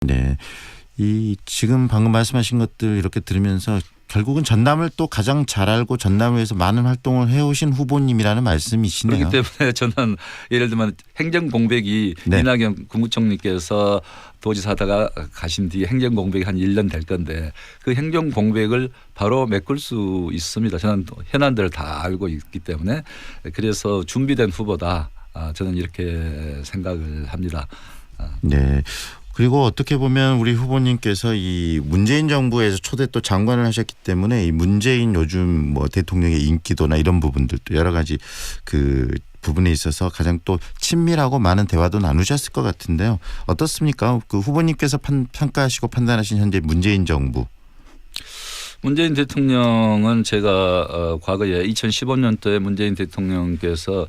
네. 이 지금 방금 말씀하신 것들 이렇게 들으면서 결국은 전남을 또 가장 잘 알고 전남을 위해서 많은 활동을 해오신 후보님이라는 말씀이시네요. 그렇기 때문에 저는 예를 들면 행정공백이 네. 이낙연 국무총리께서 도지사다가 가신 뒤에 행정공백이 한 1년 될 건데 그 행정공백을 바로 메꿀 수 있습니다. 저는 현안들을 다 알고 있기 때문에 그래서 준비된 후보다 저는 이렇게 생각을 합니다. 네. 그리고 어떻게 보면 우리 후보님께서 이 문재인 정부에서 초대 또 장관을 하셨기 때문에 이 문재인 요즘 뭐 대통령의 인기도나 이런 부분들도 여러 가지 그 부분에 있어서 가장 또 친밀하고 많은 대화도 나누셨을 것 같은데요. 어떻습니까? 그 후보님께서 평가하시고 판단하신 현재 문재인 정부. 문재인 대통령은 제가 과거에 2015년도에 문재인 대통령께서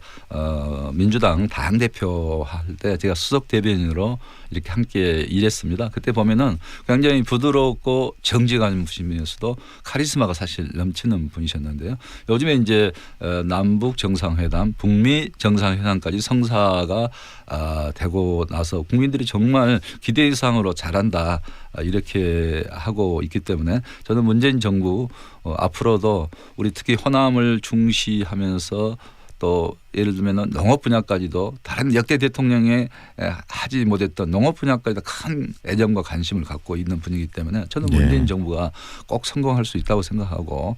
민주당 당대표 할 때 제가 수석 대변인으로 이렇게 함께 일했습니다. 그때 보면은 굉장히 부드럽고 정직한 분이면서도 카리스마가 사실 넘치는 분이셨는데요. 요즘에 이제 남북 정상회담, 북미 정상회담까지 성사가 되고 나서 국민들이 정말 기대 이상으로 잘한다 이렇게 하고 있기 때문에 저는 문재인 정부 앞으로도 우리 특히 호남을 중시하면서 또 예를 들면 농업 분야까지도 다른 역대 대통령이 하지 못했던 농업 분야까지도 큰 애정과 관심을 갖고 있는 분이기 때문에 저는 문재인 정부가 꼭 성공할 수 있다고 생각하고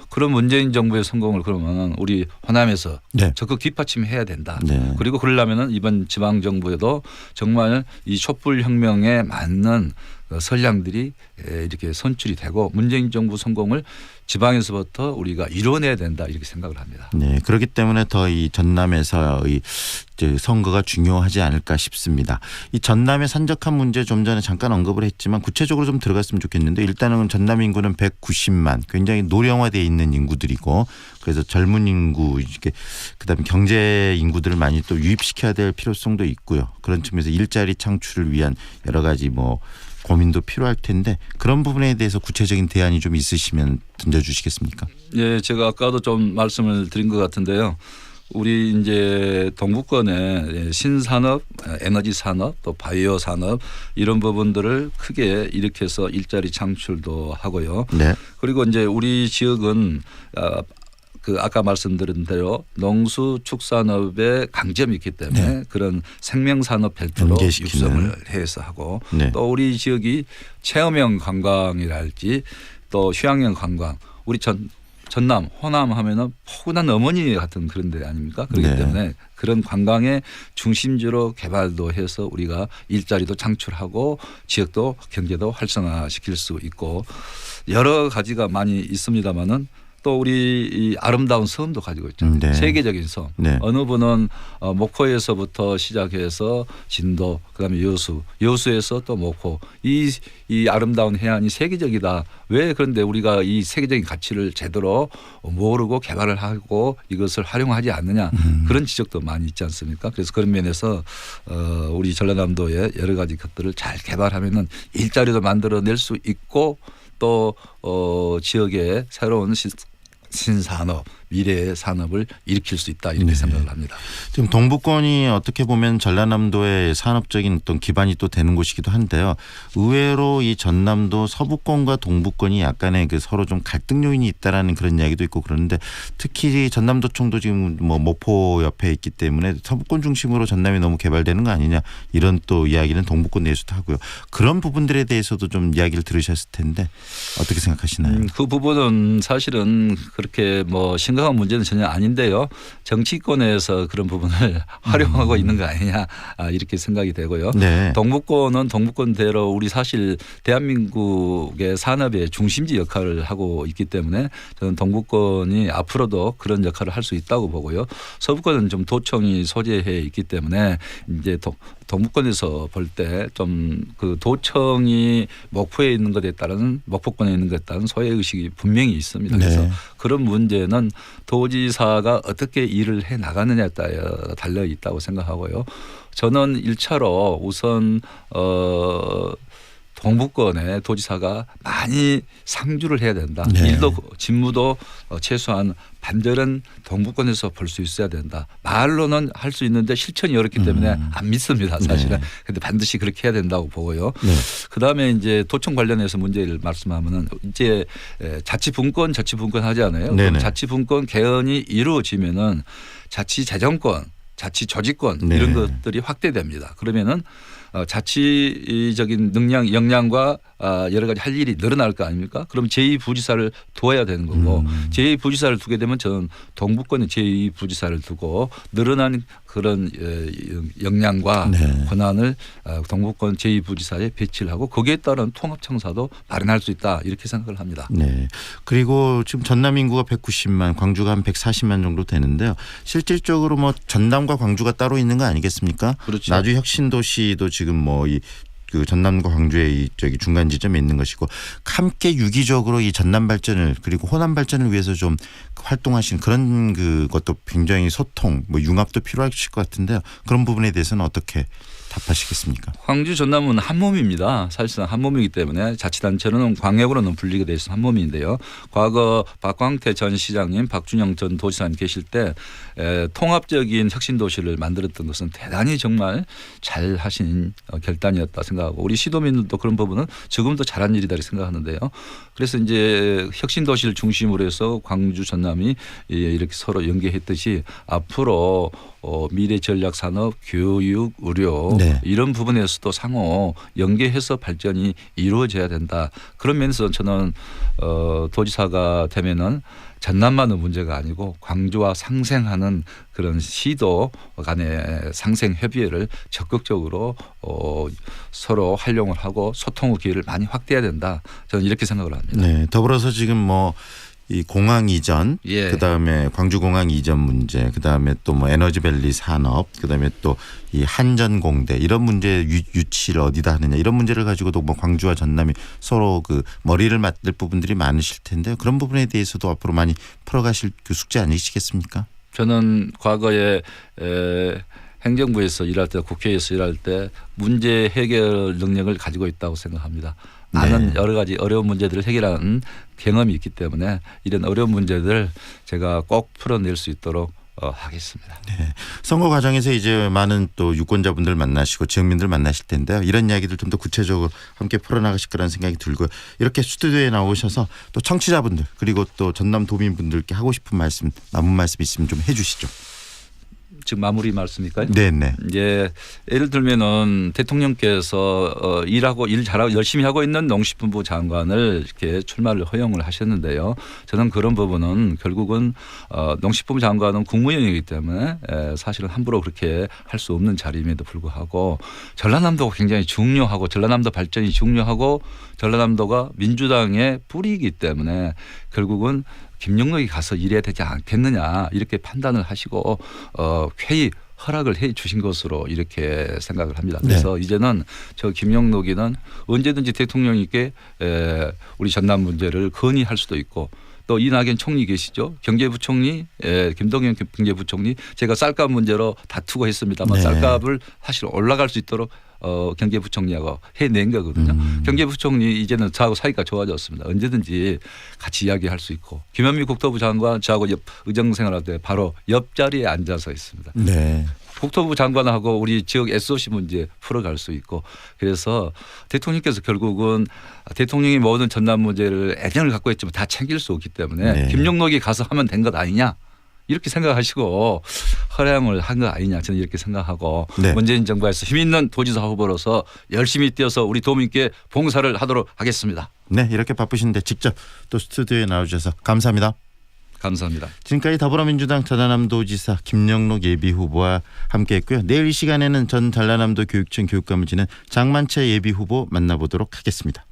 그런 문재인 정부의 성공을 그러면 우리 호남에서 적극 뒷받침해야 된다. 그리고 그러려면 이번 지방 정부에도 정말 이 촛불 혁명에 맞는 선량들이 이렇게 선출이 되고 문재인 정부 성공을 지방에서부터 우리가 이뤄내야 된다 이렇게 생각을 합니다. 네, 그렇기 때문에 더 이 전남에서 이 선거가 중요하지 않을까 싶습니다. 이 전남의 산적한 문제 좀 전에 잠깐 언급을 했지만 구체적으로 좀 들어갔으면 좋겠는데 일단은 전남 인구는 190만 굉장히 노령화되어 있는 인구들이고 그래서 젊은 인구 이렇게 그다음에 경제 인구들을 많이 또 유입시켜야 될 필요성도 있고요. 그런 측면에서 일자리 창출을 위한 여러 가지 뭐 고민도 필요할 텐데 그런 부분에 대해서 구체적인 대안이 좀 있으시면 던져주시겠습니까? 예, 제가 아까도 좀 말씀을 드린 것 같은데요. 우리 이제 동북권의 신산업, 에너지 산업, 또 바이오 산업 이런 부분들을 크게 일으켜서 일자리 창출도 하고요. 네. 그리고 이제 우리 지역은 그 아까 말씀드린 대로 농수축산업의 강점이 있기 때문에 그런 생명산업 벨트로 육성을 해서 하고 또 우리 지역이 체험형 관광이랄지 또 휴양형 관광 우리 전남, 호남 하면은 포근한 어머니 같은 그런 데 아닙니까? 그렇기 때문에 그런 관광의 중심지로 개발도 해서 우리가 일자리도 창출하고 지역도 경제도 활성화시킬 수 있고 여러 가지가 많이 있습니다마는 또 우리 이 아름다운 섬도 가지고 있잖아요. 세계적인 섬. 어느 분은 목포에서부터 시작해서 진도 그다음에 여수에서 또 목포 이 아름다운 해안이 세계적이다. 왜 그런데 우리가 이 세계적인 가치를 제대로 모르고 개발을 하고 이것을 활용하지 않느냐 그런 지적도 많이 있지 않습니까? 그래서 그런 면에서 우리 전라남도의 여러 가지 것들을 잘 개발하면은 일자리도 만들어낼 수 있고 또 지역의 새로운 신산업 미래의 산업을 일으킬 수 있다 이렇게 생각을 합니다. 지금 동북권이 어떻게 보면 전라남도의 산업적인 어떤 기반이 또 되는 곳이기도 한데요. 의외로 이 전남도 서부권과 동북권이 약간의 그 서로 좀 갈등 요인이 있다라는 그런 이야기도 있고 그러는데 특히 전남도청도 지금 뭐 목포 옆에 있기 때문에 서부권 중심으로 전남이 너무 개발되는 거 아니냐 이런 또 이야기는 동북권 내에서도 하고요. 그런 부분들에 대해서도 좀 이야기를 들으셨을 텐데 어떻게 생각하시나요? 그 부분은 사실은 그렇게 뭐 심각한 문제는 전혀 아닌데요. 정치권에서 그런 부분을 활용하고 있는 거 아니냐 이렇게 생각이 되고요. 동북권은 동북권대로 우리 사실 대한민국의 산업의 중심지 역할을 하고 있기 때문에 저는 동북권이 앞으로도 그런 역할을 할 수 있다고 보고요. 서부권은 좀 도청이 소재해 있기 때문에 이제 동북권에서 볼 때 좀 그 도청이 목포에 있는 것에 따른 목포권에 있는 것에 따른 소외 의식이 분명히 있습니다. 그래서 그런 문제는 도지사가 어떻게 일을 해 나가느냐에 따라 달려 있다고 생각하고요. 저는 1차로 우선 동북권의 도지사가 많이 상주를 해야 된다. 네. 일도 직무도 최소한 반절은 동북권에서 볼 수 있어야 된다. 말로는 할 수 있는데 실천이 어렵기 때문에 안 믿습니다. 사실은. 그런데 반드시 그렇게 해야 된다고 보고요. 네. 그다음에 이제 도청 관련해서 문제를 말씀하면은 이제 자치분권 하지 않아요. 그럼 자치분권 개헌이 이루어지면은 자치재정권, 자치조직권 네. 이런 것들이 확대됩니다. 그러면은 자치적인 역량과 여러 가지 할 일이 늘어날 거 아닙니까? 그럼 제2부지사를 두어야 되는 거고 제2부지사를 두게 되면 저는 동북권에 제2부지사를 두고 늘어난 그런 역량과 네. 권한을 동북권 제2부지사에 배치를 하고 거기에 따른 통합청사도 마련할 수 있다 이렇게 생각을 합니다. 네. 그리고 지금 전남 인구가 190만, 광주가 한 140만 정도 되는데요. 실질적으로 뭐 전남과 광주가 따로 있는 거 아니겠습니까? 그렇죠. 나주 혁신도시도 지금 뭐 그 전남과 광주의 이 저기 중간 지점에 있는 것이고 함께 유기적으로 이 전남 발전을 그리고 호남 발전을 위해서 좀 활동하시는 그런 그것도 굉장히 소통, 뭐 융합도 필요하실 것 같은데요. 그런 부분에 대해서는 어떻게 답하시겠습니까? 광주 전남은 한 몸입니다. 사실상 한 몸이기 때문에 자치단체는 광역으로는 분리가 돼 있어 한 몸인데요. 과거 박광태 전 시장님, 박준영 전 도지사님 계실 때 통합적인 혁신도시를 만들었던 것은 대단히 정말 잘 하신 결단이었다 생각하고 우리 시도민들도 그런 부분은 지금도 잘한 일이다 생각하는데요. 그래서 이제 혁신도시를 중심으로 해서 광주 전남이 이렇게 서로 연계했듯이 앞으로 미래 전략 산업, 교육, 의료 네. 이런 부분에서도 상호 연계해서 발전이 이루어져야 된다. 그런 면에서 저는 도지사가 되면은 전남만의 문제가 아니고 광주와 상생하는 그런 시도 간의 상생 협의회를 적극적으로 서로 활용을 하고 소통의 기회를 많이 확대해야 된다. 저는 이렇게 생각을 합니다. 네. 더불어서 지금 뭐 이 공항 이전, 예. 그다음에 광주공항 이전 문제, 그다음에 또 뭐 에너지밸리 산업, 그다음에 또 이 한전공대 이런 문제 유치를 어디다 하느냐 이런 문제를 가지고도 뭐 광주와 전남이 서로 그 머리를 맞댈 부분들이 많으실 텐데요. 그런 부분에 대해서도 앞으로 많이 풀어가실 그 숙제 아니시겠습니까? 저는 과거에 행정부에서 일할 때 국회에서 일할 때 문제 해결 능력을 가지고 있다고 생각합니다. 많은 여러 가지 어려운 문제들을 해결하는 경험이 있기 때문에 이런 어려운 문제들 제가 꼭 풀어낼 수 있도록 하겠습니다. 네. 선거 과정에서 이제 많은 또 유권자분들 만나시고 지역민들 만나실 텐데요. 이런 이야기들 좀 더 구체적으로 함께 풀어나가실 거라는 생각이 들고요. 이렇게 스튜디오에 나오셔서 또 청취자분들 그리고 또 전남 도민분들께 하고 싶은 말씀, 남은 말씀 있으면 좀 해 주시죠. 지금 마무리 말씀일까요? 네네. 이제 예를 들면은 대통령께서 일하고 일 잘하고 열심히 하고 있는 농식품부 장관을 이렇게 출마를 허용을 하셨는데요. 저는 그런 부분은 결국은 농식품부 장관은 국무위원이기 때문에 사실은 함부로 그렇게 할 수 없는 자리임에도 불구하고 전라남도가 굉장히 중요하고 전라남도 발전이 중요하고 전라남도가 민주당의 뿌리이기 때문에 결국은 김영록이 가서 일해야 되지 않겠느냐 이렇게 판단을 하시고 회의 허락을 해 주신 것으로 이렇게 생각을 합니다. 그래서 네. 이제는 저 김영록이는 언제든지 대통령님께 우리 전남 문제를 건의할 수도 있고 또 이낙연 총리 계시죠. 경제부총리 김동연 경제부총리 제가 쌀값 문제로 다투고 했습니다만 네. 쌀값을 사실 올라갈 수 있도록 경제부총리하고 해낸 거거든요. 경제부총리 이제는 저하고 사이가 좋아졌습니다. 언제든지 같이 이야기할 수 있고 김현미 국토부 장관 저하고 의정생활할 때 바로 옆자리에 앉아서 있습니다. 네. 국토부 장관하고 우리 지역 SOC 문제 풀어갈 수 있고 그래서 대통령께서 결국은 대통령이 모든 전남 문제를 애정을 갖고 있지만 다 챙길 수 없기 때문에 네. 김영록이 가서 하면 된 것 아니냐 이렇게 생각하시고 허용을 한 거 아니냐 저는 이렇게 생각하고 네. 문재인 정부에서 힘 있는 도지사 후보로서 열심히 뛰어서 우리 도민께 봉사를 하도록 하겠습니다. 네. 이렇게 바쁘신데 직접 또 스튜디오에 나와주셔서 감사합니다. 감사합니다. 지금까지 더불어민주당 전라남도지사 김영록 예비후보와 함께했고요. 내일 이 시간에는 전 전라남도 교육청 교육감을 지낸 장만채 예비후보 만나보도록 하겠습니다.